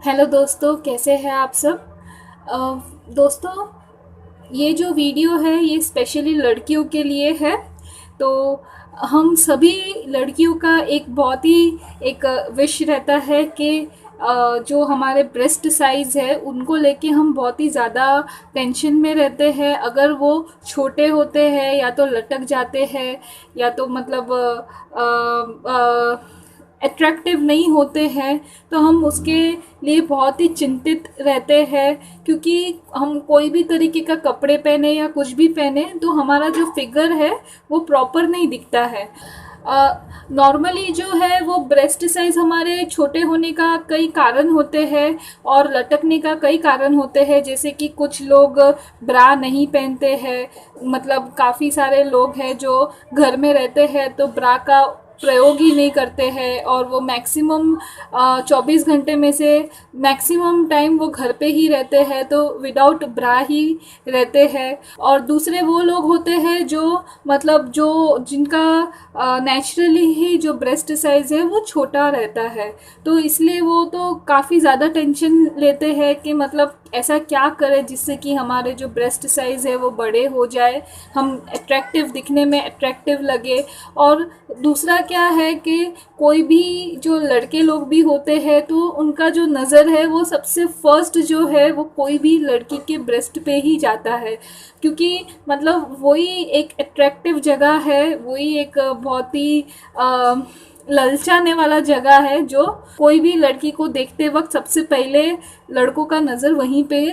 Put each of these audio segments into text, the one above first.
Hello दोस्तों, कैसे हैं आप सब। दोस्तों, ये जो वीडियो है ये स्पेशली लड़कियों के लिए है। तो हम सभी लड़कियों का एक बहुत ही एक विश रहता है कि जो हमारे ब्रेस्ट साइज़ है उनको लेके हम बहुत ही ज़्यादा टेंशन में रहते हैं। अगर वो छोटे होते हैं या तो लटक जाते हैं या तो मतलब अट्रैक्टिव नहीं होते हैं, तो हम उसके लिए बहुत ही चिंतित रहते हैं। क्योंकि हम कोई भी तरीके का कपड़े पहने या कुछ भी पहने तो हमारा जो फिगर है वो प्रॉपर नहीं दिखता है। नॉर्मली जो है वो ब्रेस्ट साइज हमारे छोटे होने का कई कारण होते हैं और लटकने का कई कारण होते हैं। जैसे कि कुछ लोग ब्रा नहीं पहनते हैं, मतलब काफ़ी सारे लोग हैं जो घर में रहते हैं तो ब्रा का प्रयोग ही नहीं करते हैं और वो मैक्सिमम 24 घंटे में से मैक्सिमम टाइम वो घर पे ही रहते हैं, तो विदाउट ब्रा ही रहते हैं। और दूसरे वो लोग होते हैं जो मतलब जो जिनका नेचुरली ही जो ब्रेस्ट साइज़ है वो छोटा रहता है, तो इसलिए वो तो काफ़ी ज़्यादा टेंशन लेते हैं कि मतलब ऐसा क्या करें जिससे कि हमारे जो ब्रेस्ट साइज़ है वो बड़े हो जाए, हम अट्रैक्टिव दिखने में अट्रैक्टिव लगे। और दूसरा क्या है कि कोई भी जो लड़के लोग भी होते हैं तो उनका जो नज़र है वो सबसे फर्स्ट जो है वो कोई भी लड़की के ब्रेस्ट पे ही जाता है, क्योंकि मतलब वही एक अट्रैक्टिव जगह है, वही एक बहुत ही ललचाने वाला जगह है जो कोई भी लड़की को देखते वक्त सबसे पहले लड़कों का नज़र वहीं पे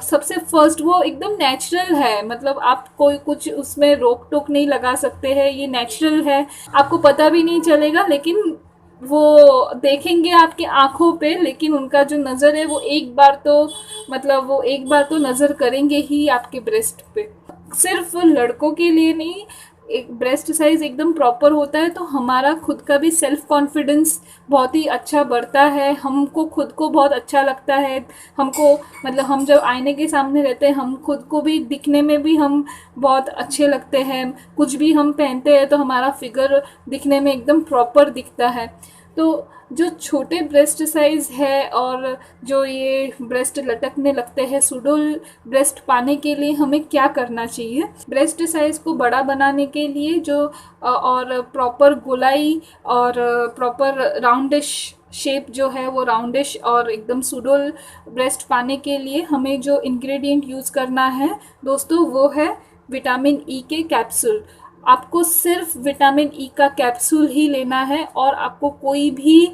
सबसे फर्स्ट वो एकदम नेचुरल है। मतलब आप कोई कुछ उसमें रोक टोक नहीं लगा सकते हैं, ये नेचुरल है, आपको पता भी नहीं चलेगा। लेकिन वो देखेंगे आपकी आंखों पे, लेकिन उनका जो नज़र है वो एक बार तो मतलब वो एक बार तो नज़र करेंगे ही आपके ब्रेस्ट पे। सिर्फ लड़कों के लिए नहीं, एक ब्रेस्ट साइज एकदम प्रॉपर होता है तो हमारा खुद का भी सेल्फ कॉन्फिडेंस बहुत ही अच्छा बढ़ता है, हमको खुद को बहुत अच्छा लगता है। हमको मतलब हम जब आईने के सामने रहते हैं हम खुद को भी दिखने में भी हम बहुत अच्छे लगते हैं, कुछ भी हम पहनते हैं तो हमारा फिगर दिखने में एकदम प्रॉपर दिखता है। तो जो छोटे ब्रेस्ट साइज़ है और जो ये ब्रेस्ट लटकने लगते हैं, सुडोल ब्रेस्ट पाने के लिए हमें क्या करना चाहिए। ब्रेस्ट साइज़ को बड़ा बनाने के लिए जो और प्रॉपर गोलाई और प्रॉपर राउंडिश शेप जो है वो राउंडिश और एकदम सुडोल ब्रेस्ट पाने के लिए हमें जो इंग्रेडिएंट यूज़ करना है दोस्तों वो है विटामिन ई के कैप्सूल। आपको सिर्फ विटामिन ई का कैप्सूल ही लेना है और आपको कोई भी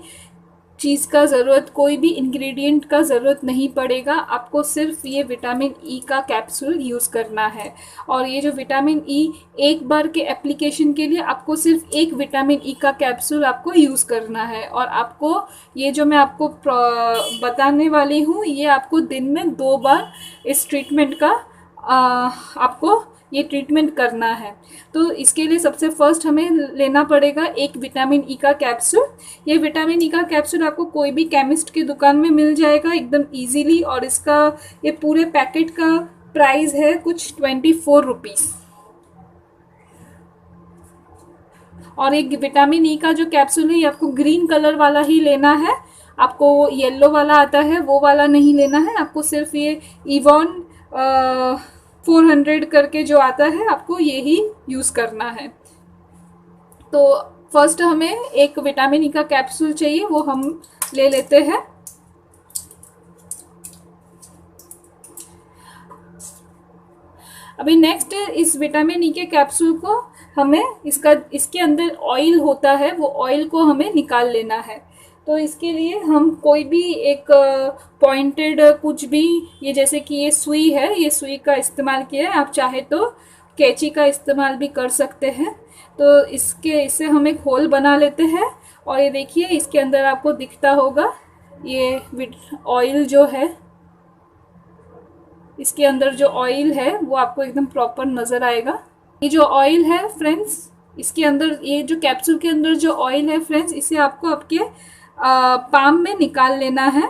चीज़ का ज़रूरत, कोई भी इंग्रेडिएंट का ज़रूरत नहीं पड़ेगा। आपको सिर्फ ये विटामिन ई का कैप्सूल यूज़ करना है। और ये जो विटामिन ई एक बार के एप्लीकेशन के लिए आपको सिर्फ एक विटामिन ई का कैप्सूल आपको यूज़ करना है। और आपको ये जो मैं आपको बताने वाली हूँ ये आपको दिन में 2 बार इस ट्रीटमेंट का आपको ये ट्रीटमेंट करना है। तो इसके लिए सबसे फर्स्ट हमें लेना पड़ेगा एक विटामिन ई का कैप्सूल। ये विटामिन ई का कैप्सूल आपको कोई भी केमिस्ट की दुकान में मिल जाएगा एकदम इजीली, और इसका ये पूरे पैकेट का प्राइस है कुछ 24 रुपीज़। और एक विटामिन ई का जो कैप्सूल है ये आपको ग्रीन कलर वाला ही लेना है, आपको येलो वाला आता है वो वाला नहीं लेना है। आपको सिर्फ ये इवॉन 400 करके जो आता है आपको यही यूज़ करना है। तो फर्स्ट हमें एक विटामिन ई का कैप्सूल चाहिए, वो हम ले लेते हैं। अभी नेक्स्ट इस विटामिन ई के कैप्सूल को हमें इसके अंदर ऑयल होता है वो ऑयल को हमें निकाल लेना है। तो इसके लिए हम कोई भी एक पॉइंटेड कुछ भी, ये जैसे कि ये सुई है, ये सुई का इस्तेमाल किया है, आप चाहे तो कैंची का इस्तेमाल भी कर सकते हैं। तो इससे हम एक होल बना लेते हैं और ये देखिए इसके अंदर आपको दिखता होगा ये ऑयल जो है, इसके अंदर जो ऑयल है वो आपको एकदम प्रॉपर नज़र आएगा। ये जो ऑयल है फ्रेंड्स, इसके अंदर ये जो कैप्सूल के अंदर जो ऑयल है फ्रेंड्स, इसे आपको आपके पाम में निकाल लेना है।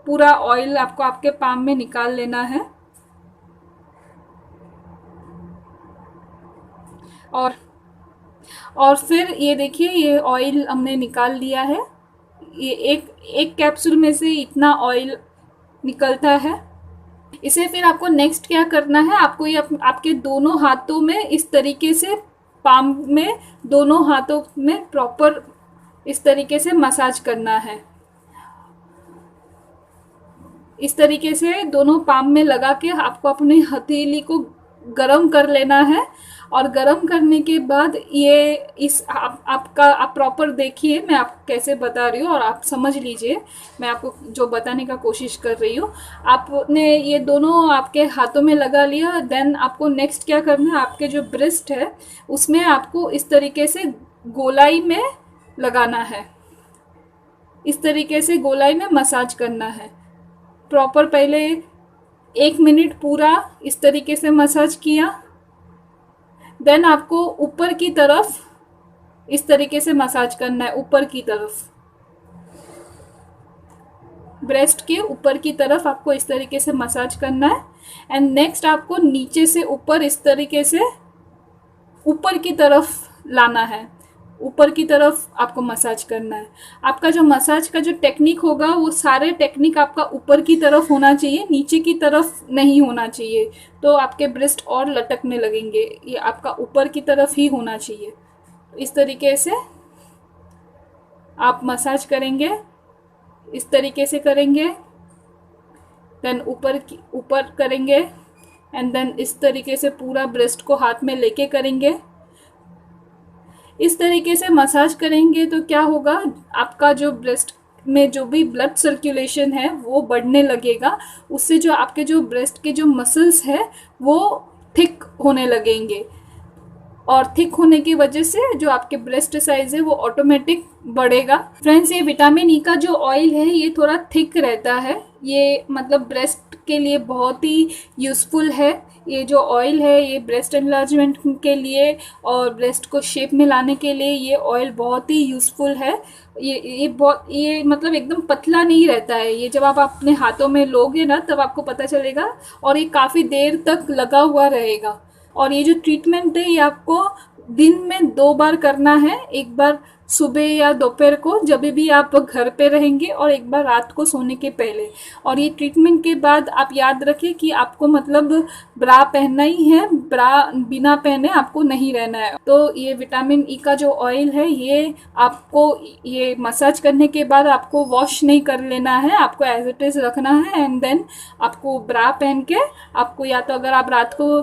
पूरा ऑयल आपको आपके पाम में निकाल लेना है। और फिर ये देखिए ये ऑयल हमने निकाल लिया है। ये एक एक कैप्सूल में से इतना ऑयल निकलता है। इसे फिर आपको नेक्स्ट क्या करना है, आपको ये आपके दोनों हाथों में इस तरीके से, पाम में, दोनों हाथों में प्रॉपर इस तरीके से मसाज करना है। इस तरीके से दोनों पाम में लगा के आपको अपनी हथेली को गरम कर लेना है। और गरम करने के बाद ये आप प्रॉपर देखिए मैं आपको कैसे बता रही हूँ और आप समझ लीजिए मैं आपको जो बताने का कोशिश कर रही हूँ। आपने ये दोनों आपके हाथों में लगा लिया, देन आपको नेक्स्ट क्या करना है, आपके जो ब्रेस्ट है उसमें आपको इस तरीके से गोलाई में लगाना है। इस तरीके से गोलाई में मसाज करना है प्रॉपर। पहले 1 मिनट पूरा इस तरीके से मसाज किया, देन आपको ऊपर की तरफ इस तरीके से मसाज करना है, ऊपर की तरफ, ब्रेस्ट के ऊपर की तरफ आपको इस तरीके से मसाज करना है। एंड नेक्स्ट आपको नीचे से ऊपर इस तरीके से ऊपर की तरफ लाना है, ऊपर की तरफ आपको मसाज करना है। आपका जो मसाज का जो टेक्निक होगा वो सारे टेक्निक आपका ऊपर की तरफ होना चाहिए, नीचे की तरफ नहीं होना चाहिए, तो आपके ब्रेस्ट और लटकने लगेंगे। ये आपका ऊपर की तरफ ही होना चाहिए। इस तरीके से आप मसाज करेंगे, इस तरीके से करेंगे, देन ऊपर करेंगे, एंड देन इस तरीके से पूरा ब्रेस्ट को हाथ में लेके करेंगे। इस तरीके से मसाज करेंगे तो क्या होगा, आपका जो ब्रेस्ट में जो भी ब्लड सर्कुलेशन है वो बढ़ने लगेगा। उससे जो आपके जो ब्रेस्ट के जो मसल्स है वो थिक होने लगेंगे, और थिक होने की वजह से जो आपके ब्रेस्ट साइज है वो ऑटोमेटिक बढ़ेगा। फ्रेंड्स, ये विटामिन ई का जो ऑयल है ये थोड़ा थिक रहता है, ये मतलब ब्रेस्ट के लिए बहुत ही यूज़फुल है। ये जो ऑयल है ये ब्रेस्ट एनलार्जमेंट के लिए और ब्रेस्ट को शेप में लाने के लिए ये ऑयल बहुत ही यूज़फुल है। ये मतलब एकदम पतला नहीं रहता है। ये जब आप अपने हाथों में लोगे ना तब आपको पता चलेगा, और ये काफ़ी देर तक लगा हुआ रहेगा। और ये जो ट्रीटमेंट है ये आपको दिन में 2 बार करना है, एक बार सुबह या दोपहर को जब भी आप घर पे रहेंगे, और एक बार रात को सोने के पहले। और ये ट्रीटमेंट के बाद आप याद रखें कि आपको मतलब ब्रा पहनना ही है, ब्रा बिना पहने आपको नहीं रहना है। तो ये विटामिन ई का जो ऑयल है ये आपको ये मसाज करने के बाद आपको वॉश नहीं कर लेना है, आपको एज इट इज़ रखना है। एंड देन आपको ब्रा पहन के आपको, या तो अगर आप रात को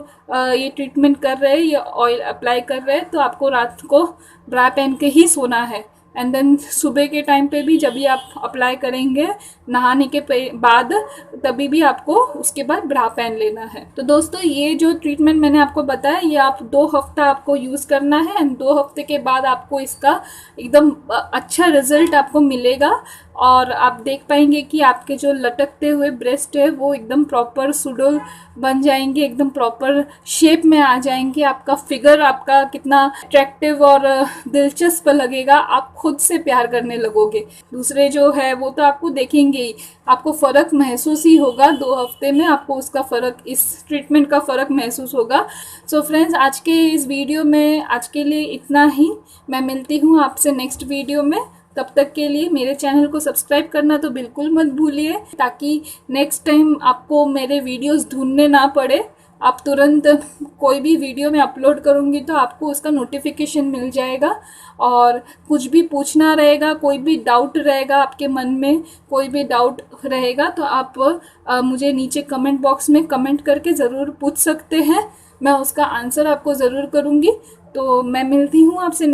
ये ट्रीटमेंट कर रहे हैं, ये ऑयल अप्लाई कर रहे हैं, तो आपको रात को ब्रा पहन के ही सोना है। एंड देन सुबह के टाइम पे भी जब भी आप अप्लाई करेंगे नहाने के बाद, तभी भी आपको उसके बाद ब्रा पहन लेना है। तो दोस्तों, ये जो ट्रीटमेंट मैंने आपको बताया ये आप 2 हफ्ता आपको यूज़ करना है, एंड 2 हफ्ते के बाद आपको इसका एकदम अच्छा रिजल्ट आपको मिलेगा। और आप देख पाएंगे कि आपके जो लटकते हुए ब्रेस्ट है वो एकदम प्रॉपर सुडौल बन जाएंगे, एकदम प्रॉपर शेप में आ जाएंगे। आपका फिगर आपका कितना अट्रैक्टिव और दिलचस्प लगेगा, आप खुद से प्यार करने लगोगे। दूसरे जो है वो तो आपको देखेंगे ही, आपको फ़र्क महसूस ही होगा। 2 हफ्ते में आपको उसका फ़र्क, इस ट्रीटमेंट का फ़र्क महसूस होगा। सो फ्रेंड्स, आज के इस वीडियो में आज के लिए इतना ही। मैं मिलती हूँ आपसे नेक्स्ट वीडियो में। तब तक के लिए मेरे चैनल को सब्सक्राइब करना तो बिल्कुल मत भूलिए, ताकि नेक्स्ट टाइम आपको मेरे वीडियोस ढूंढने ना पड़े। आप तुरंत कोई भी वीडियो मैं अपलोड करूँगी तो आपको उसका नोटिफिकेशन मिल जाएगा। और कुछ भी पूछना रहेगा, कोई भी डाउट रहेगा आपके मन में, कोई भी डाउट रहेगा तो आप मुझे नीचे कमेंट बॉक्स में कमेंट करके ज़रूर पूछ सकते हैं। मैं उसका आंसर आपको ज़रूर करूँगी। तो मैं मिलती हूँ आपसे